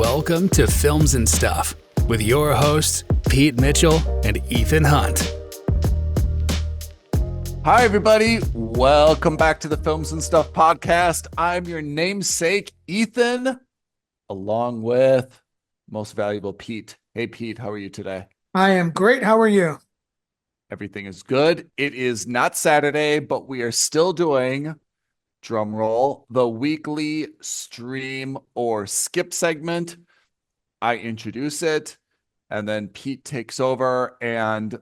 Welcome to Films and Stuff with your hosts, Pete Mitchell and Ethan Hunt. Hi, everybody. Welcome back to the Films and Stuff podcast. I'm your namesake, Ethan, along with most valuable Pete. Hey, Pete, how are you today? I am great. How are you? Everything is good. It is not Saturday, but we are still doing, drum roll, the weekly stream or skip segment. I introduce it, and then Pete takes over and,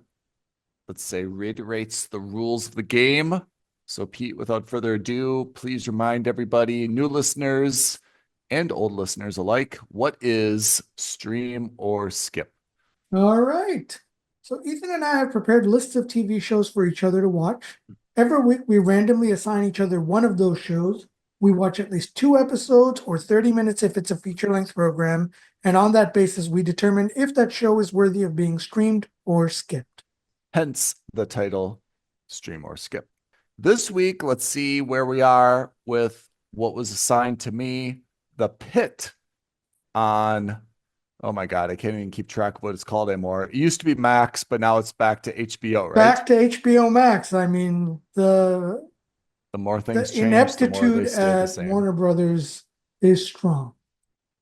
let's say, reiterates the rules of the game. So, Pete, without further ado, please remind everybody, new listeners and old listeners alike, what is stream or skip? All right. So Ethan and I have prepared lists of TV shows for each other to watch. Every week, we randomly assign each other one of those shows. We watch at least 2 episodes or 30 minutes if it's a feature-length program. And on that basis, we determine if that show is worthy of being streamed or skipped. Hence the title, Stream or Skip. This week, let's see where we are with what was assigned to me, the Pitt on, oh my God, I can't even keep track of what it's called anymore. It used to be Max, but now it's back to HBO, right? Back to HBO Max. I mean, the more things change, ineptitude the more they stay the at same. Warner Brothers is strong.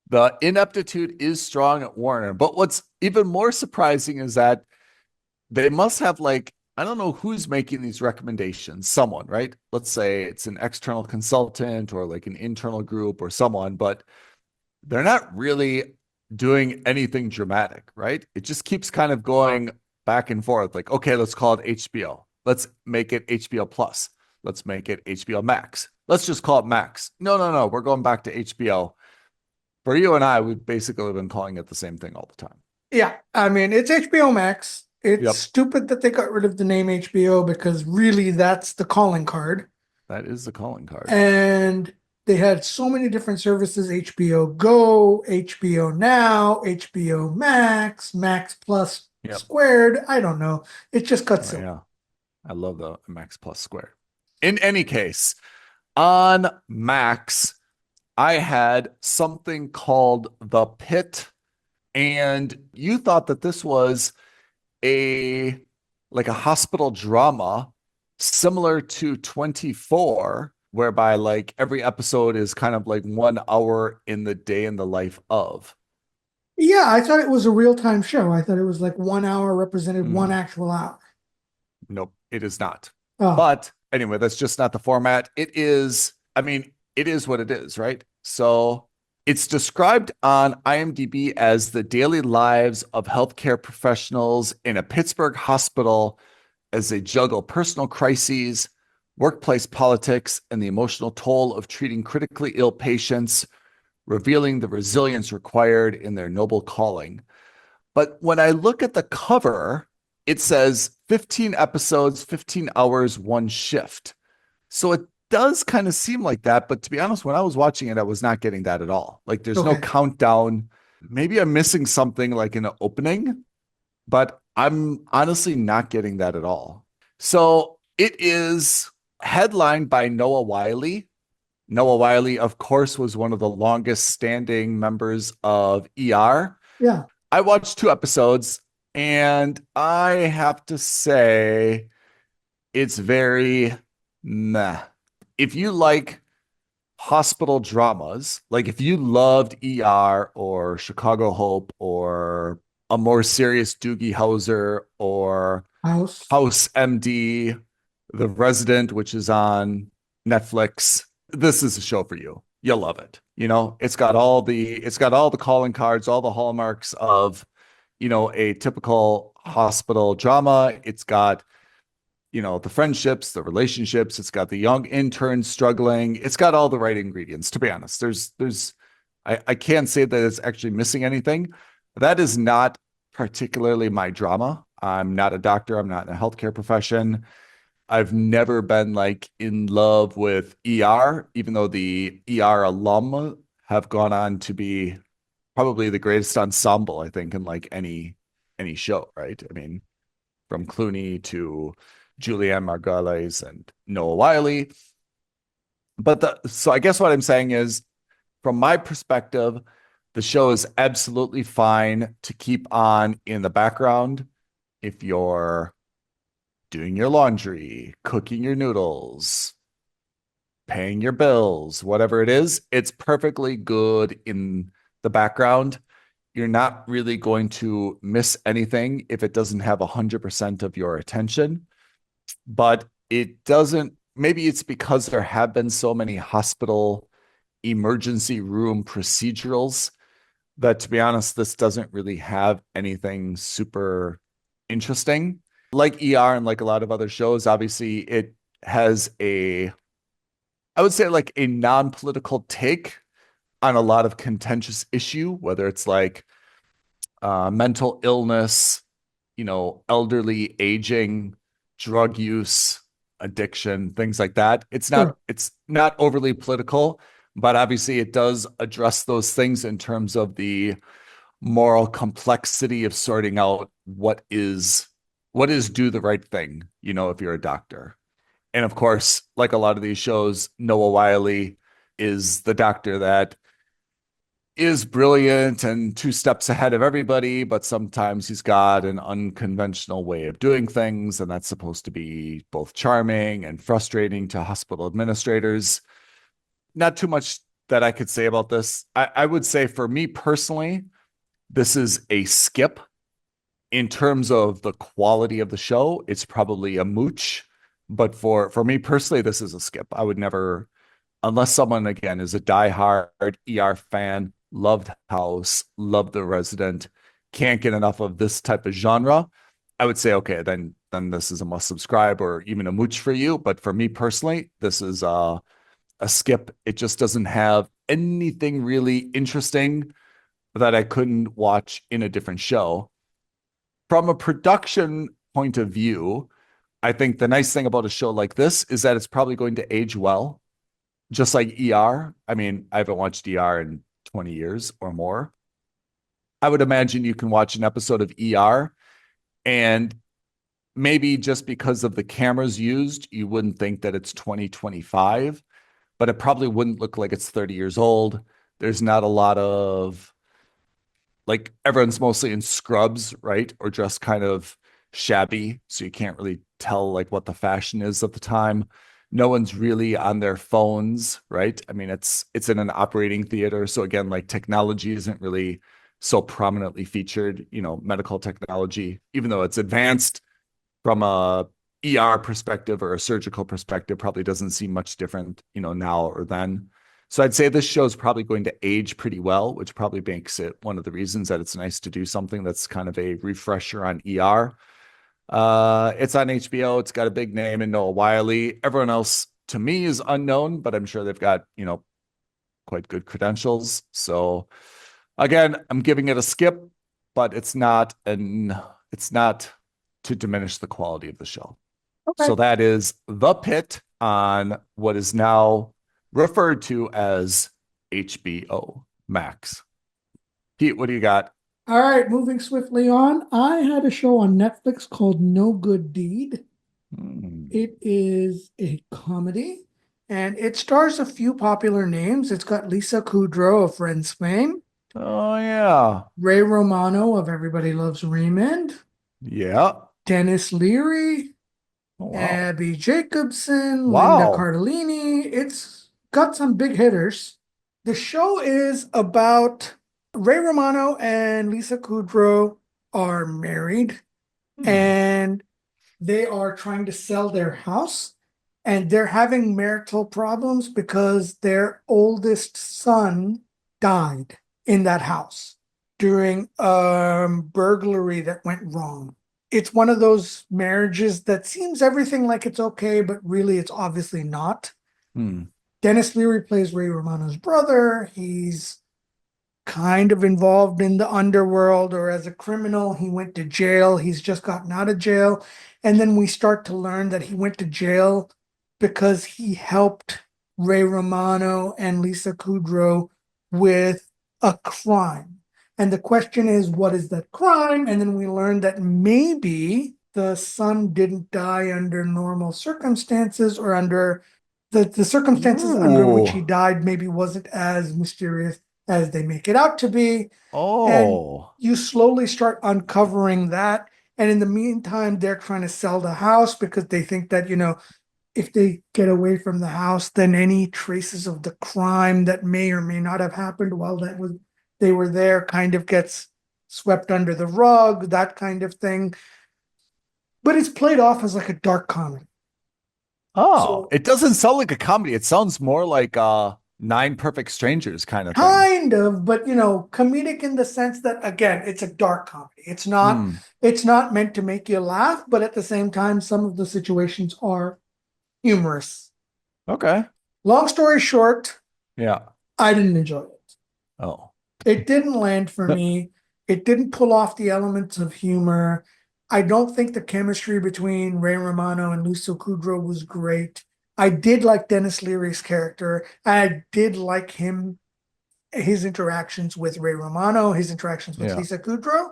The ineptitude is strong at Warner, but what's even more surprising is that they must have, like, I don't know who's making these recommendations, someone, right? Let's say it's an external consultant or like an internal group or someone, but they're not really doing anything dramatic, right? It just keeps kind of going back and forth. Like, okay, let's call it HBO. Let's make it HBO Plus. Let's make it HBO Max. Let's just call it Max. No. We're going back to HBO. For you and I, we've basically been calling it the same thing all the time. Yeah, I mean, it's HBO Max. It's stupid that they got rid of the name HBO because really that's the calling card. That is the calling card. And they had so many different services: HBO Go, HBO Now, HBO Max, Max Plus Squared. I don't know. It just cuts it. Yeah, I love the Max Plus Squared. In any case, on Max, I had something called The Pitt, and you thought that this was a hospital drama similar to 24, whereby like every episode is kind of like 1 hour in the day in the life of. Yeah, I thought it was a real-time show. I thought it was like 1 hour represented one actual hour. Nope, it is not. Oh. But anyway, that's just not the format. It is, I mean, it is what it is, right? So it's described on IMDb as the daily lives of healthcare professionals in a Pittsburgh hospital as they juggle personal crises, workplace politics, and the emotional toll of treating critically ill patients, revealing the resilience required in their noble calling. But when I look at the cover, it says 15 episodes, 15 hours, 1 shift. So it does kind of seem like that, but to be honest, when I was watching it, I was not getting that at all. Like, there's no countdown. Maybe I'm missing something like in the opening, but I'm honestly not getting that at all. So it is headlined by Noah Wyle. Noah Wyle, of course, was one of the longest standing members of ER. Yeah. I watched 2 episodes, and I have to say it's very meh. If you like hospital dramas, like if you loved ER or Chicago Hope or a more serious Doogie Howser or House MD, The Resident, which is on Netflix, this is a show for you. You'll love it. You know, it's got all the calling cards, all the hallmarks of, you know, a typical hospital drama. It's got, you know, the friendships, the relationships. It's got the young interns struggling. It's got all the right ingredients, to be honest. I can't say that it's actually missing anything. That is not particularly my drama. I'm not a doctor. I'm not in a healthcare profession. I've never been like in love with ER, even though the ER alum have gone on to be probably the greatest ensemble, I think, in like any show, right? I mean, from Clooney to Julianne Margulies and Noah Wyle. But so I guess what I'm saying is, from my perspective, The show is absolutely fine to keep on in the background if you're doing your laundry, cooking your noodles, paying your bills, whatever it is. It's perfectly good in the background. You're not really going to miss anything if it doesn't have 100% of your attention, but it doesn't. Maybe it's because there have been so many hospital emergency room procedurals that, to be honest, this doesn't really have anything super interesting. Like ER and like a lot of other shows, obviously it has I would say like a non-political take on a lot of contentious issue, whether it's like mental illness, elderly aging, drug use, addiction, things like that. Sure. It's not overly political, but obviously it does address those things in terms of the moral complexity of sorting out what is do the right thing, if you're a doctor. And of course, like a lot of these shows, Noah Wyle is the doctor that is brilliant and two steps ahead of everybody, but sometimes he's got an unconventional way of doing things, and that's supposed to be both charming and frustrating to hospital administrators. Not too much that I could say about this. I would say for me personally, this is a skip. In terms of the quality of the show, it's probably a mooch. But for me personally, this is a skip. I would never, unless someone, again, is a diehard ER fan, loved House, loved The Resident, can't get enough of this type of genre, I would say, okay, then this is a must subscribe or even a mooch for you. But for me personally, this is a skip. It just doesn't have anything really interesting that I couldn't watch in a different show. From a production point of view, I think the nice thing about a show like this is that it's probably going to age well, just like ER. I mean, I haven't watched ER in 20 years or more. I would imagine you can watch an episode of ER and maybe just because of the cameras used, you wouldn't think that it's 2025, but it probably wouldn't look like it's 30 years old. There's not a lot of, like, everyone's mostly in scrubs, right? Or just kind of shabby. So you can't really tell like what the fashion is at the time. No one's really on their phones, right? I mean, it's in an operating theater. So again, like technology isn't really so prominently featured, medical technology, even though it's advanced from a ER perspective or a surgical perspective, probably doesn't seem much different, now or then. So I'd say this show is probably going to age pretty well, which probably makes it one of the reasons that it's nice to do something that's kind of a refresher on ER. It's on HBO. It's got a big name in Noah Wyle. Everyone else to me is unknown, but I'm sure they've got, quite good credentials. So again, I'm giving it a skip, but it's not to diminish the quality of the show. Okay. So that is The Pitt on what is now referred to as HBO Max. Pete, what do you got? All right, moving swiftly on. I had a show on Netflix called No Good Deed. It is a comedy, and it stars a few popular names. It's got Lisa Kudrow of Friends fame, Oh, yeah. Ray Romano of Everybody Loves Raymond, Yeah. Dennis Leary, Oh, wow. Abby Jacobson, Wow. Linda Cardellini. It's got some big hitters. The show is about Ray Romano and Lisa Kudrow are married, and they are trying to sell their house, and they're having marital problems because their oldest son died in that house during a burglary that went wrong. It's one of those marriages that seems everything like it's okay, but really it's obviously not. Dennis Leary plays Ray Romano's brother. He's kind of involved in the underworld, or as a criminal, he went to jail. He's just gotten out of jail. And then we start to learn that he went to jail because he helped Ray Romano and Lisa Kudrow with a crime. And the question is, what is that crime? And then we learn that maybe the son didn't die under normal circumstances, or under the circumstances under which he died maybe wasn't as mysterious as they make it out to be. And Oh, you slowly start uncovering that. And in the meantime, they're trying to sell the house because they think that, if they get away from the house, then any traces of the crime that may or may not have happened while they were there kind of gets swept under the rug, that kind of thing. But it's played off as like a dark comedy. oh, So it doesn't sound like a comedy. It sounds more like Nine Perfect Strangers kind of thing. kind of, but comedic in the sense that again, it's a dark comedy. Hmm. It's not meant to make you laugh, but at the same time, some of the situations are humorous. Okay. Long story short, Yeah. I didn't enjoy it. Oh. It didn't land for me. It didn't pull off the elements of humor. I don't think the chemistry between Ray Romano and Lucio Kudrow was great. I did like Dennis Leary's character. I did like his interactions with Ray Romano, his interactions with Yeah. Lisa Kudrow.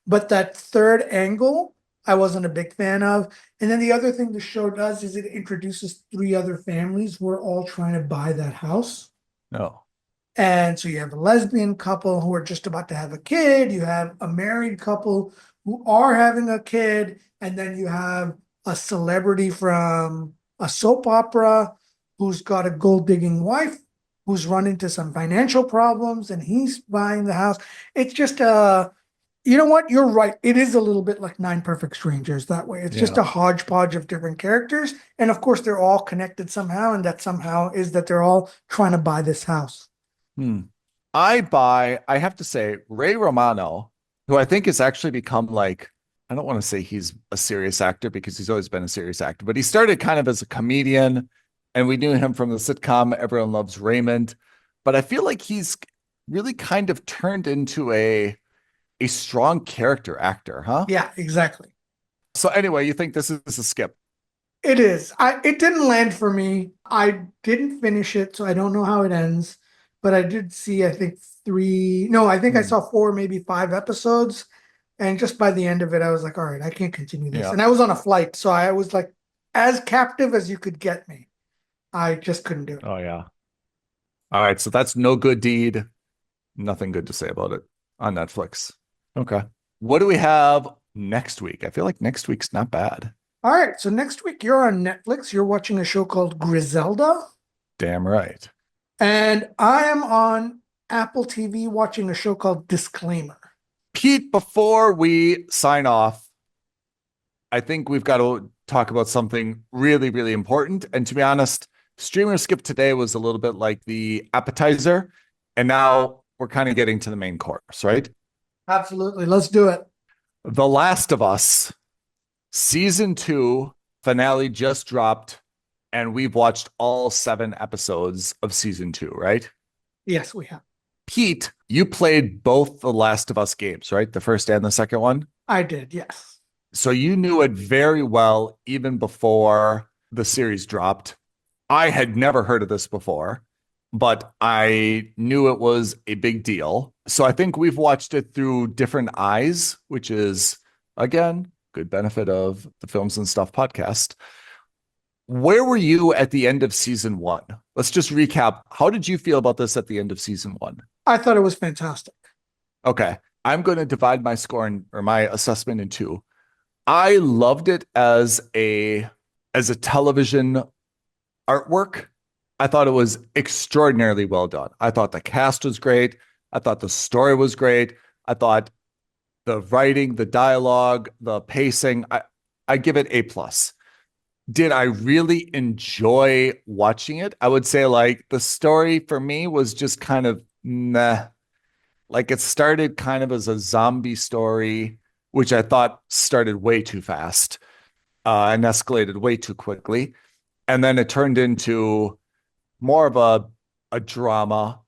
But that third angle, I wasn't a big fan of. And then the other thing the show does is it introduces three other families who are all trying to buy that house. No. And so you have a lesbian couple who are just about to have a kid. You have a married couple who are having a kid. And then you have a celebrity from a soap opera who's got a gold digging wife who's run into some financial problems and he's buying the house. It's just you know what? You're right. It is a little bit like Nine Perfect Strangers that way. It's just Yeah. a hodgepodge of different characters. And of course, they're all connected somehow. And that somehow is that they're all trying to buy this house. Hmm. I have to say, Ray Romano, who I think has actually become like, I don't want to say he's a serious actor because he's always been a serious actor, but he started kind of as a comedian and we knew him from the sitcom Everyone Loves Raymond. But I feel like he's really kind of turned into a strong character actor, huh? Yeah, exactly. So anyway, you think this is a skip? It is. It didn't land for me. I didn't finish it, so I don't know how it ends. But I did see, I think three. No, I think I Hmm. saw four, maybe five episodes. And just by the end of it, I was like, all right, I can't continue this. Yeah. And I was on a flight, so I was like as captive as you could get me. I just couldn't do it. Oh yeah. All right. So that's No Good Deed. Nothing good to say about it on Netflix. Okay. What do we have next week? I feel like next week's not bad. All right, so next week you're on Netflix. You're watching a show called Griselda. Damn right. And I am on Apple TV watching a show called Disclaimer. Pete, before we sign off, I think we've got to talk about something really, really important. And to be honest, Streamer Skip today was a little bit like the appetizer. And now we're kind of getting to the main course, right? Absolutely. Let's do it. The Last of Us season 2 finale just dropped, and we've watched all 7 episodes of season 2, right? Yes, we have. Pete, you played both the Last of Us games, right? The first and the second one. I did, yes. So you knew it very well even before the series dropped. I had never heard of this before, but I knew it was a big deal. So I think we've watched it through different eyes, which is, again, good benefit of the Films and Stuff podcast. Where were you at the end of season 1? Let's just recap. How did you feel about this at the end of season 1? I thought it was fantastic. Okay. I'm going to divide my score or my assessment in two. I loved it as a television artwork. I thought it was extraordinarily well done. I thought the cast was great. I thought the story was great. I thought the writing, the dialogue, the pacing, I give it A+. Did I really enjoy watching it? I would say like the story for me was just kind of meh. Like it started kind of as a zombie story, which I thought started way too fast and escalated way too quickly. And then it turned into more of a drama.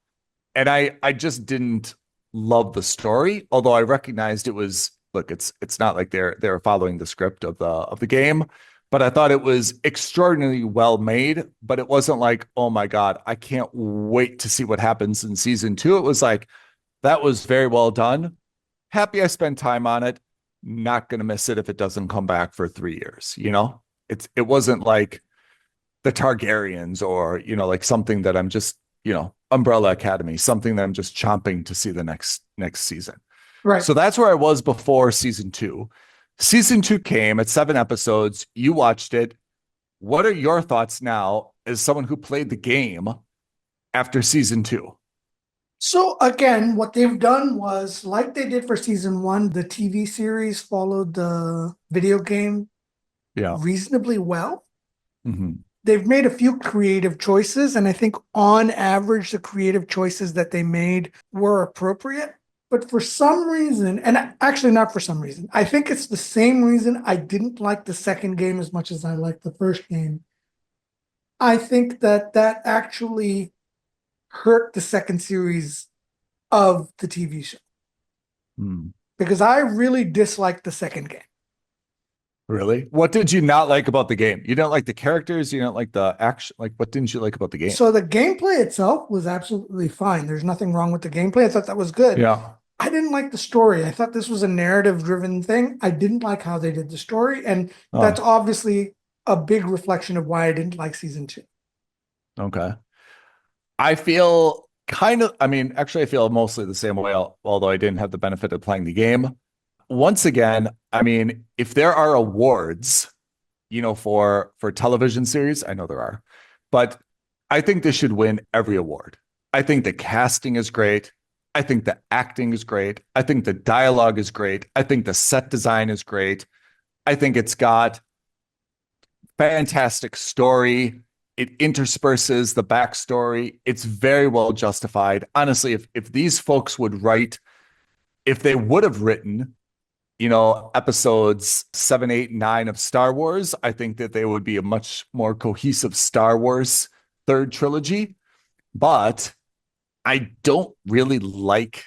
And I just didn't love the story, although I recognized it was, look, it's not like they're following the script of the game, but I thought it was extraordinarily well made, but it wasn't like, oh my God, I can't wait to see what happens in season 2. It was like, that was very well done. Happy I spent time on it. Not going to miss it if it doesn't come back for 3 years. You know, it wasn't like the Targaryens or, you know, like something that I'm just Umbrella Academy, something that I'm just chomping to see the next season. Right. So that's where I was before season 2. Season 2 came at 7 episodes. You watched it. What are your thoughts now as someone who played the game after season 2? So again, what they've done was, like they did for season 1, the TV series followed the video game reasonably well. Mm-hmm. They've made a few creative choices, and I think on average, the creative choices that they made were appropriate. But for some reason, and actually not for some reason, I think it's the same reason I didn't like the second game as much as I liked the first game. I think that actually hurt the second series of the TV show. Because I really disliked the second game. Really? What did you not like about the game? You don't like the characters? You don't like the action? Like, what didn't you like about the game? So the gameplay itself was absolutely fine. There's nothing wrong with the gameplay. I thought that was good. Yeah. I didn't like the story. I thought this was a narrative-driven thing. I didn't like how they did the story. And that's obviously a big reflection of why I didn't like season 2. Okay. I feel actually I feel mostly the same way, although I didn't have the benefit of playing the game. Once again, if there are awards, for television series, I know there are, but I think this should win every award. I think the casting is great. I think the acting is great. I think the dialogue is great. I think the set design is great. I think it's got fantastic story. It intersperses the backstory. It's very well justified. Honestly, if these folks would write, if they would have written, episodes 7, 8, 9 of Star Wars, I think that they would be a much more cohesive Star Wars third trilogy. But I don't really like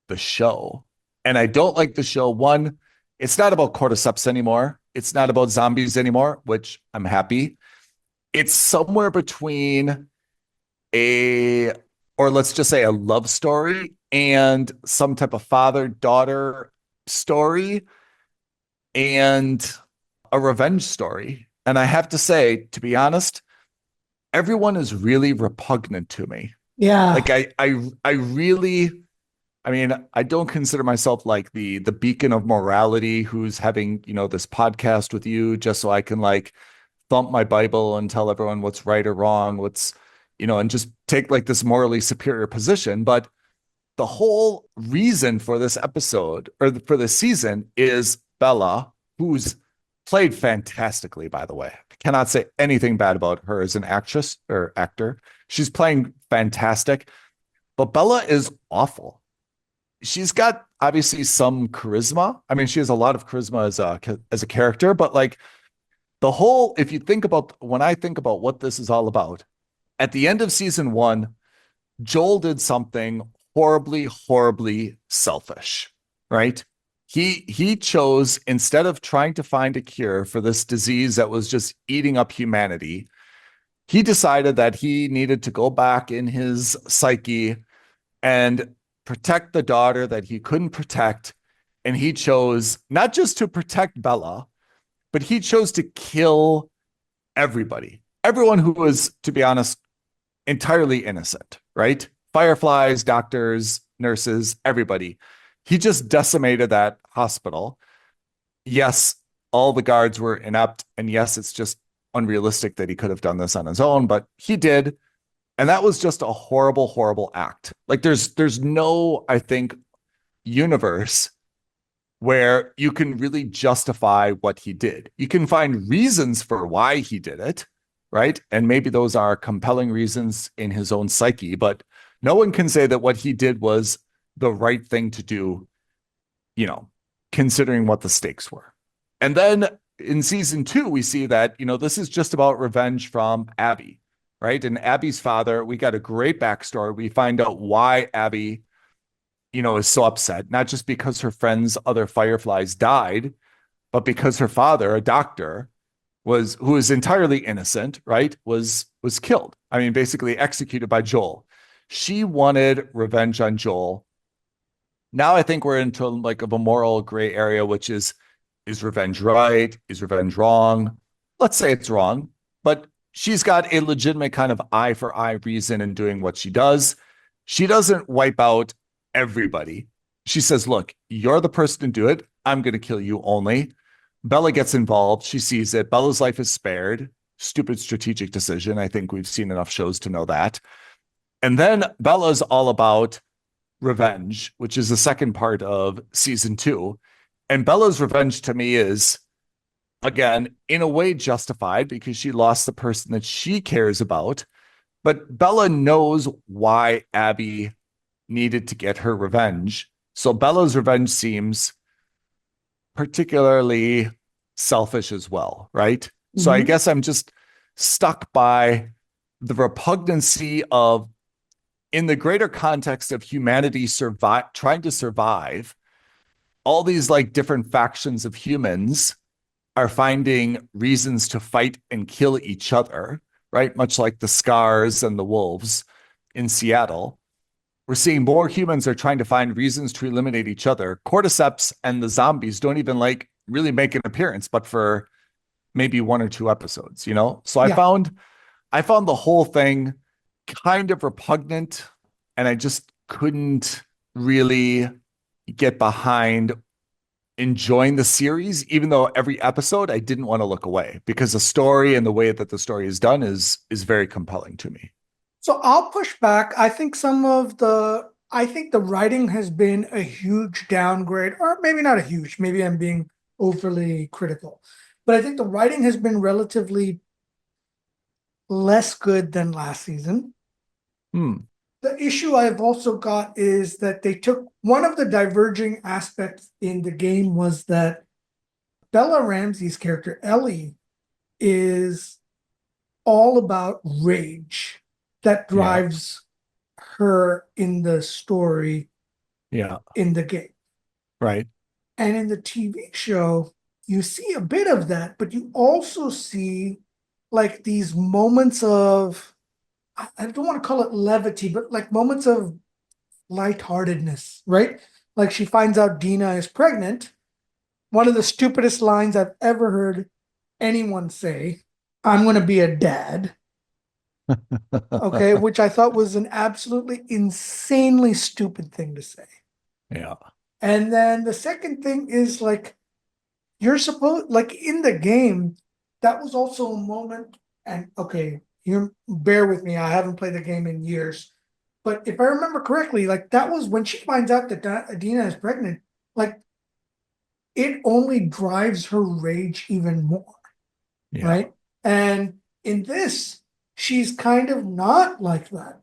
the show. And I don't like the show. One, it's not about cordyceps anymore. It's not about zombies anymore, which I'm happy. It's somewhere between let's just say a love story and some type of father-daughter story and a revenge story. And I have to say, to be honest, everyone is really repugnant to me. Yeah. Like I really, I don't consider myself like the beacon of morality who's having, this podcast with you just so I can like thump my Bible and tell everyone what's right or wrong, and just take like this morally superior position. But the whole reason for this episode or for this season is Bella, who's played fantastically, by the way. I cannot say anything bad about her as an actress or actor. She's playing fantastic, but Bella is awful. She's got obviously some charisma. She has a lot of charisma as a character, but like if you think about, when I think about what this is all about, at the end of season 1, Joel did something horribly, horribly selfish, right? He chose, instead of trying to find a cure for this disease that was just eating up humanity, he decided that he needed to go back in his psyche and protect the daughter that he couldn't protect. And he chose not just to protect Bella, but he chose to kill everyone who was, to be honest, entirely innocent, right? Fireflies, doctors, nurses, everybody. He just decimated that hospital. Yes, all the guards were inept, and yes, it's just unrealistic that he could have done this on his own, but he did. And that was just a horrible, horrible act. Like there's no, I think, universe where you can really justify what he did. You can find reasons for why he did it, right? And maybe those are compelling reasons in his own psyche, but no one can say that what he did was the right thing to do, considering what the stakes were. And then in season 2, we see that, this is just about revenge from Abby, right? And Abby's father, we got a great backstory. We find out why Abby, is so upset, not just because her friends, other Fireflies died, but because her father, a doctor, who is entirely innocent, right, was killed. Basically executed by Joel. She wanted revenge on Joel. Now I think we're into like of a moral gray area, which is revenge right? Is revenge wrong? Let's say it's wrong, but she's got a legitimate kind of eye for eye reason in doing what she does. She doesn't wipe out everybody. She says, look, you're the person to do it. I'm going to kill you only. Bella gets involved. She sees it. Bella's life is spared. Stupid strategic decision. I think we've seen enough shows to know that. And then Bella's all about revenge, which is the second part of season 2. And Bella's revenge to me is, again, in a way justified because she lost the person that she cares about. But Bella knows why Abby needed to get her revenge. So Bella's revenge seems particularly selfish as well, right? Mm-hmm. So I guess I'm just stuck by the repugnancy of, in the greater context of humanity trying to survive, all these like different factions of humans are finding reasons to fight and kill each other, right? Much like the Scars and the Wolves in Seattle. We're seeing more humans are trying to find reasons to eliminate each other. Cordyceps and the zombies don't even like really make an appearance, but for maybe 1 or 2 episodes, you know? So I found the whole thing kind of repugnant, and I just couldn't really get behind enjoying the series, even though every episode I didn't want to look away because the story and the way that the story is done is very compelling to me. So I'll push back. I think the writing has been a huge downgrade, or maybe not a huge, maybe I'm being overly critical, but I think the writing has been relatively less good than last season. The issue I've also got is that they took one of the diverging aspects in the game was that Bella Ramsey's character, Ellie, is all about rage that drives her in the story, in the game. Right. And in the TV show, you see a bit of that, but you also see like these moments of, I don't want to call it levity, but like moments of lightheartedness, right? Like she finds out Dina is pregnant. One of the stupidest lines I've ever heard anyone say, I'm going to be a dad. Okay, which I thought was an absolutely insanely stupid thing to say. Yeah. And then the second thing is like, you're supposed, like in the game, that was also a moment, and okay, you bear with me, I haven't played the game in years, but if I remember correctly, like that was when she finds out that Dina is pregnant, like it only drives her rage even more, right? And in this, she's kind of not like that.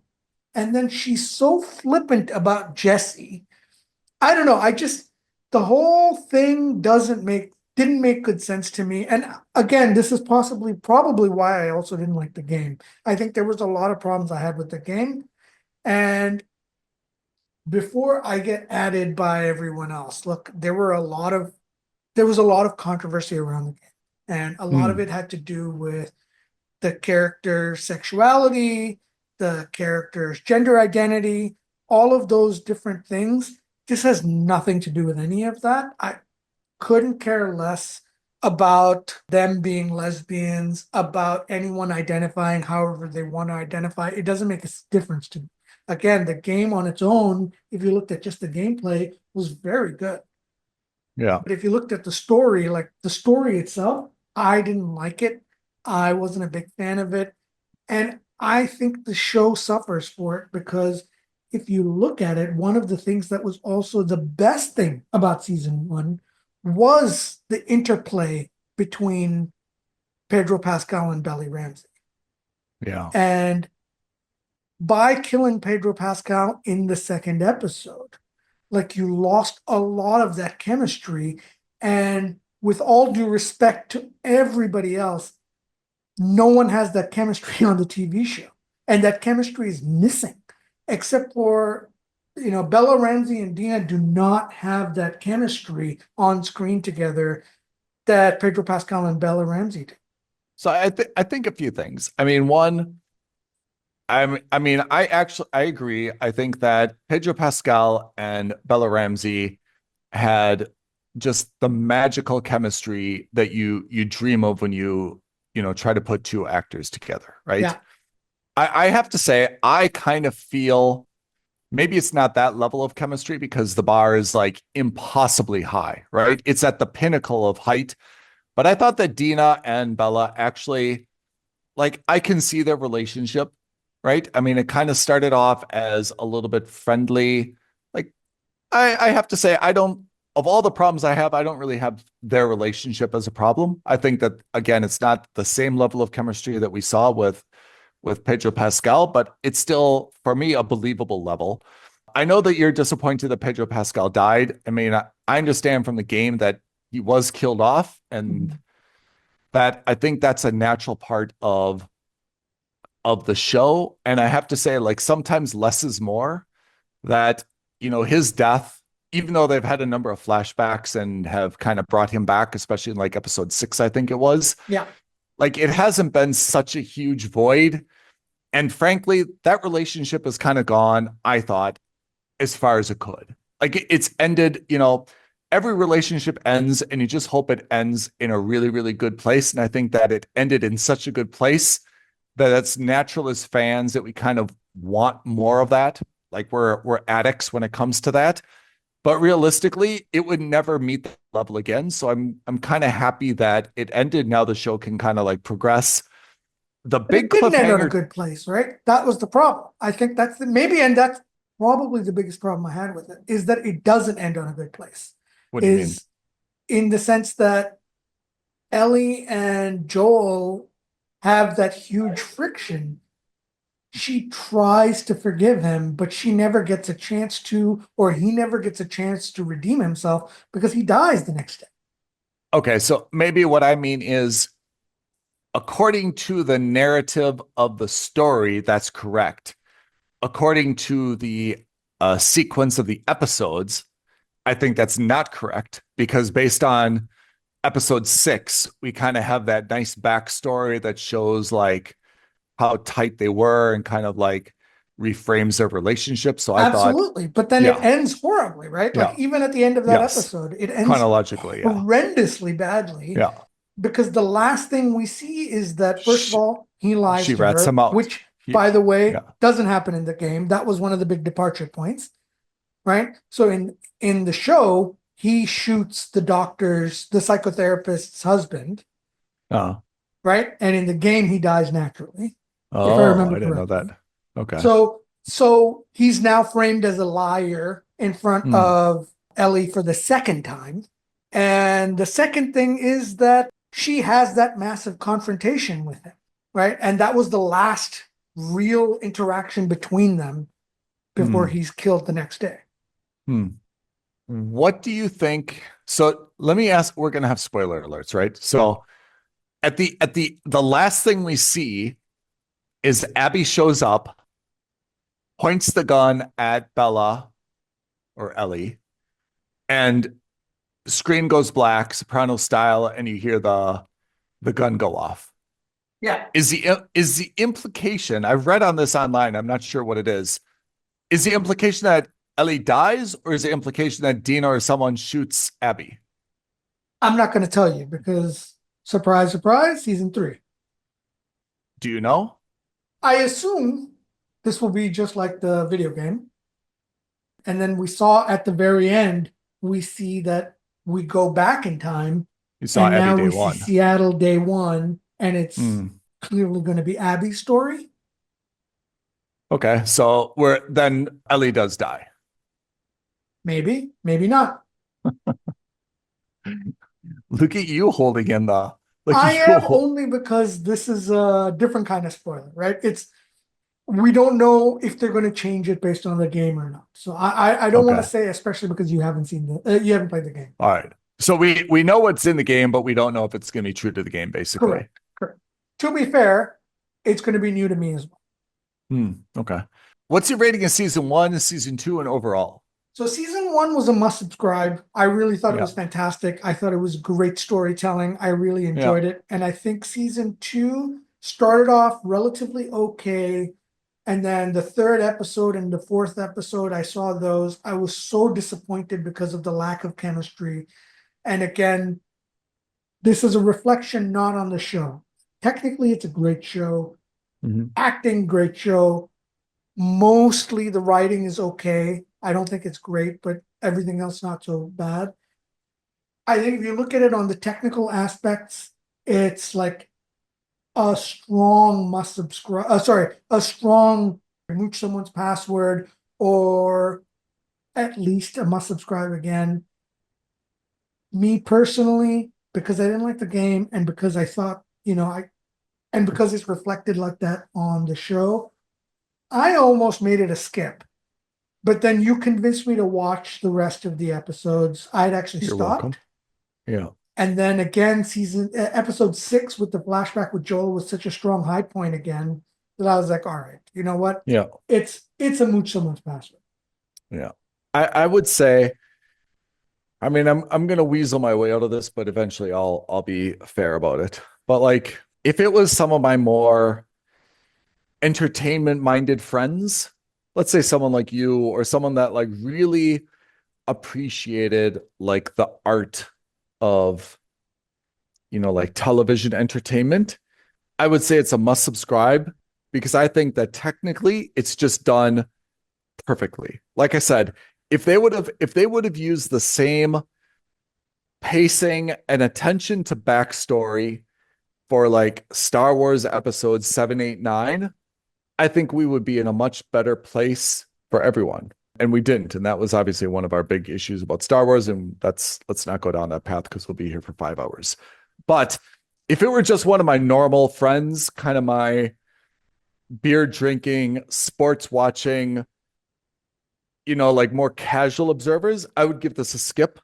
And then she's so flippant about Jesse. I don't know. The whole thing didn't make good sense to me. And again, this is probably why I also didn't like the game. I think there was a lot of problems I had with the game. And before I get added by everyone else, look, there was a lot of controversy around the game. And a lot of it had to do with the character's sexuality, the character's gender identity, all of those different things. This has nothing to do with any of that. I couldn't care less about them being lesbians, about anyone identifying however they want to identify. It doesn't make a difference to me. Again, the game on its own, if you looked at just the gameplay, was very good. Yeah. But if you looked at the story, like the story itself, I didn't like it. I wasn't a big fan of it. And I think the show suffers for it because if you look at it, one of the things that was also the best thing about season 1 was the interplay between Pedro Pascal and Bella Ramsey. Yeah. And by killing Pedro Pascal in the second episode, like you lost a lot of that chemistry. And with all due respect to everybody else, no one has that chemistry on the TV show. And that chemistry is missing, except for, Bella Ramsey and Dina do not have that chemistry on screen together that Pedro Pascal and Bella Ramsey do. So I think a few things. I mean, one, I agree. I think that Pedro Pascal and Bella Ramsey had just the magical chemistry that you dream of when you try to put two actors together, right? Yeah. I have to say, I kind of feel maybe it's not that level of chemistry because the bar is like impossibly high, right? It's at the pinnacle of height. But I thought that Dina and Bella actually, like, I can see their relationship, right? I mean, it kind of started off as a little bit friendly. Like, I have to say, of all the problems I have, I don't really have their relationship as a problem. I think that, again, it's not the same level of chemistry that we saw with Pedro Pascal, but it's still, for me, a believable level. I know that you're disappointed that Pedro Pascal died. I mean, I understand from the game that he was killed off, and that I think that's a natural part of the show. And I have to say, like, sometimes less is more. That, his death, even though they've had a number of flashbacks and have kind of brought him back, especially in like episode 6, I think it was. Yeah. Like, it hasn't been such a huge void. And frankly, that relationship has kind of gone, I thought, as far as it could. Like, it's ended, every relationship ends, and you just hope it ends in a really, really good place. And I think that it ended in such a good place that it's natural as fans that we kind of want more of that. Like, we're addicts when it comes to that. But realistically, it would never meet the level again. So I'm kind of happy that it ended. Now the show can kind of like progress. The But big it didn't end on a cliffhanger. good place, right? That was the problem. I think and that's probably the biggest problem I had with it, is that it doesn't end on a good place. What do you mean? In the sense that Ellie and Joel have that huge friction. She tries to forgive him, but she never gets a chance to, or he never gets a chance to redeem himself because he dies the next day. Okay, so maybe what I mean is, according to the narrative of the story, that's correct. According to the sequence of the episodes, I think that's not correct, because based on episode 6, we kind of have that nice backstory that shows like how tight they were and kind of like reframes their relationship. So I thought, Absolutely. But then it yeah, ends horribly, right? yeah, Like, even at the end of that yes, episode, it ends chronologically, yeah, horrendously badly, yeah. because the last thing we see is that, first of She, all, he lies she to rats him her, out. which, by the way, Yeah, doesn't happen in the game. That was one of the big departure points, right? So in the show, he shoots the psychotherapist's husband, oh, right? And in the game, he dies naturally, if I oh, remember I didn't know that. correctly. Okay. So he's now framed as a liar in front Hmm. of Ellie for the second time. And the second thing is that she has that massive confrontation with him, right? And that was the last real interaction between them before Hmm. he's killed the next day. Hmm. What do you think? So let me ask, we're going to have spoiler alerts, right? So at the last thing we see is Abby shows up, points the gun at Bella or Ellie, and the screen goes black, soprano style, and you hear the gun go off. Yeah. Is the implication, I've read on this online, I'm not sure what it is the implication that Ellie dies, or is the implication that Dina or someone shoots Abby? I'm not going to tell you because, surprise, surprise, season 3. Do you know? I assume this will be just like the video game. And then we saw at the very end, we see that we go back in time, You saw and Abby now day we see one. Seattle day 1, and it's Hmm. clearly going to be Abby's story. Okay, so then Ellie does die. Maybe, maybe not. Look at you holding in the look I at am you. only because this is a different kind of spoiler, right? We don't know if they're going to change it based on the game or not. So I don't want Okay. to say, especially because you haven't you haven't played the game. All right. So we know what's in the game, but we don't know if it's going to be true to the game, basically. Correct. Correct. To be fair, it's going to be new to me as well. Okay. What's your rating of season 1, season 2, and overall? So season 1 was a must subscribe. I really thought it Yeah. was fantastic. I thought it was great storytelling. I really enjoyed it. And I think season 2 started off relatively okay. And then the 3rd episode and the 4th episode, I saw those. I was so disappointed because of the lack of chemistry. And again, this is a reflection not on the show. technically it's a great show. Mhm. Acting, great show. Mostly the writing is okay. I don't think it's great, but everything else not so bad. I think if you look at it on the technical aspects, it's like a strong must subscribe. A strong remove someone's password, or at least a must subscribe again. Me personally, because I didn't like the game, and because I thought, and because it's reflected like that on the show, I almost made it a skip. But then you convinced me to watch the rest of the episodes. I'd actually You're welcome. stopped. Yeah. And then again, episode 6 with the flashback with Joel was such a strong high point again that I was like, all right, you know what? Yeah. It's a mooch someone's password. Yeah. I would say, I mean, I'm gonna weasel my way out of this, but eventually I'll be fair about it. But like, if it was some of my more entertainment minded friends, let's say someone like you or someone that like really appreciated like the art of, like television entertainment, I would say it's a must subscribe, because I think that technically it's just done perfectly. Like I said, if they would have used the same pacing and attention to backstory for like Star Wars episodes 7, 8, 9, I think we would be in a much better place for everyone. And we didn't. And that was obviously one of our big issues about Star Wars. And let's not go down that path because we'll be here for 5 hours. But if it were just one of my normal friends, kind of my beer drinking, sports watching, like more casual observers, I would give this a skip.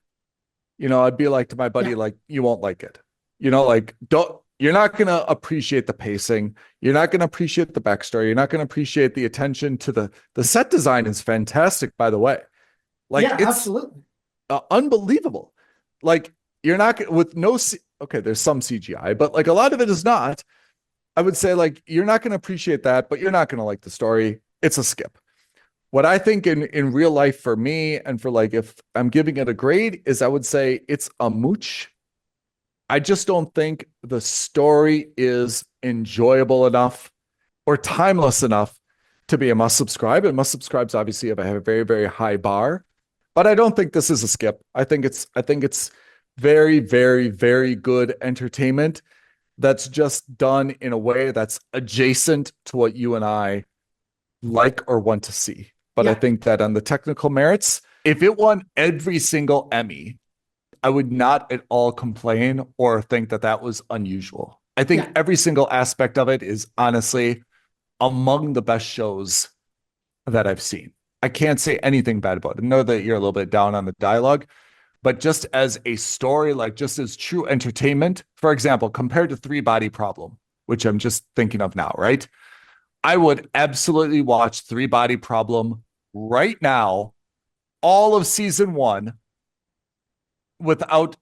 I'd be like to my buddy, Yeah. like, you won't like it. You're not going to appreciate the pacing. You're not going to appreciate the backstory. You're not going to appreciate the attention to the set design is fantastic, by the way. Like, Yeah, it's absolutely. unbelievable. Like, you're not with no, okay, there's some CGI, but like a lot of it is not. I would say like, you're not going to appreciate that, but you're not going to like the story. It's a skip. What I think in real life for me, and for like, if I'm giving it a grade, is I would say it's a mooch. I just don't think the story is enjoyable enough or timeless enough to be a must subscribe. And must subscribes obviously have a very, very high bar, but I don't think this is a skip. I think it's very, very, very good entertainment that's just done in a way that's adjacent to what you and I like or want to see. But I Yeah. think that on the technical merits, if it won every single Emmy, I would not at all complain or think that that was unusual. I think Yeah. every single aspect of it is honestly among the best shows that I've seen. I can't say anything bad about it. I know that you're a little bit down on the dialogue, but just as a story, like just as true entertainment, for example, compared to Three Body Problem, which I'm just thinking of now, right? I would absolutely watch Three Body Problem right now, all of season 1, without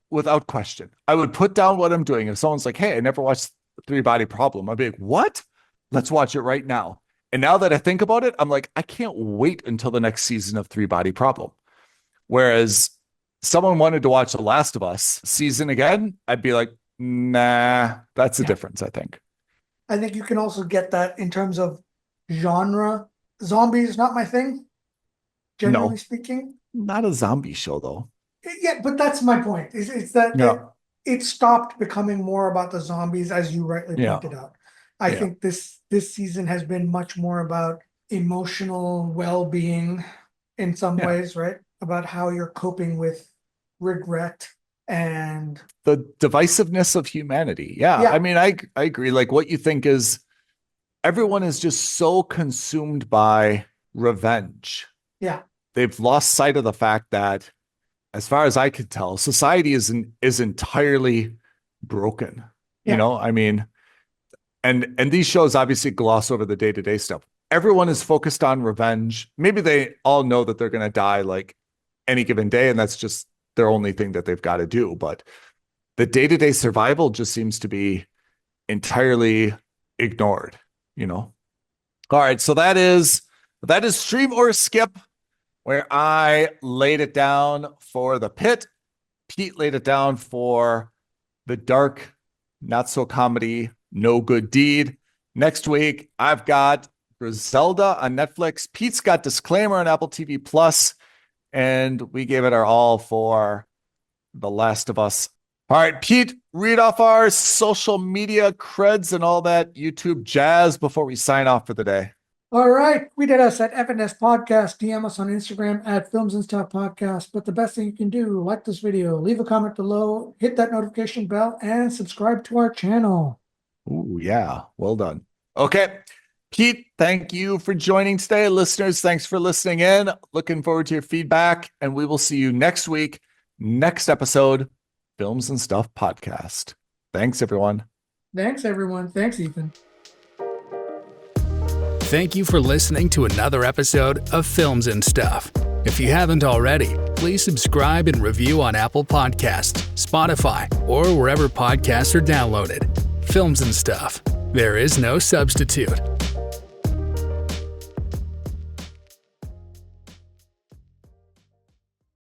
question. I would put down what I'm doing. If someone's like, "Hey, I never watched Three Body Problem," I'd be like, "What? Let's watch it right now." And now that I think about it, I'm like, I can't wait until the next season of Three Body Problem. Whereas someone wanted to watch The Last of Us season again, I'd be like, nah, that's the Yeah. difference, I think. I think you can also get that in terms of genre. Zombies not my thing, generally No, speaking. not a zombie show though. Yeah, but that's my point. It's that Yeah, it stopped becoming more about the zombies, as you rightly yeah, pointed out. I yeah, think this season has been much more about emotional well-being in some yeah. ways, right? About how you're coping with regret and The divisiveness of humanity. Yeah, I yeah, mean, I agree. Like what you think is everyone is just so consumed by revenge. yeah, They've lost sight of the fact that, as far as I could tell, society is entirely broken. yeah, I mean, and these shows obviously gloss over the day-to-day stuff. Everyone is focused on revenge. Maybe they all know that they're going to die like any given day, and that's just their only thing that they've got to do. But the day-to-day survival just seems to be entirely ignored, you know? All right, so that is stream or skip, where I laid it down for the Pit. Pete laid it down for the dark, not so comedy No Good Deed. Next week, I've got Griselda on Netflix. Pete's got Disclaimer on Apple TV Plus, and we gave it our all for The Last of Us. All right, Pete, read off our social media creds and all that YouTube jazz before we sign off for the day. All right. Tweet at us at FNS Podcast. DM us on Instagram at Films and Stuff Podcast. But the best thing you can do, like this video, leave a comment below, hit that notification bell, and subscribe to our channel. Ooh, yeah. Well done. Okay. Pete, thank you for joining today. Listeners, thanks for listening in. Looking forward to your feedback, and we will see you next week, next episode, Films and Stuff Podcast. Thanks, everyone. Thanks, everyone. Thanks, Ethan. Thank you for listening to another episode of Films and Stuff. If you haven't already, please subscribe and review on Apple Podcasts, Spotify, or wherever podcasts are downloaded. Films and Stuff. There is no substitute.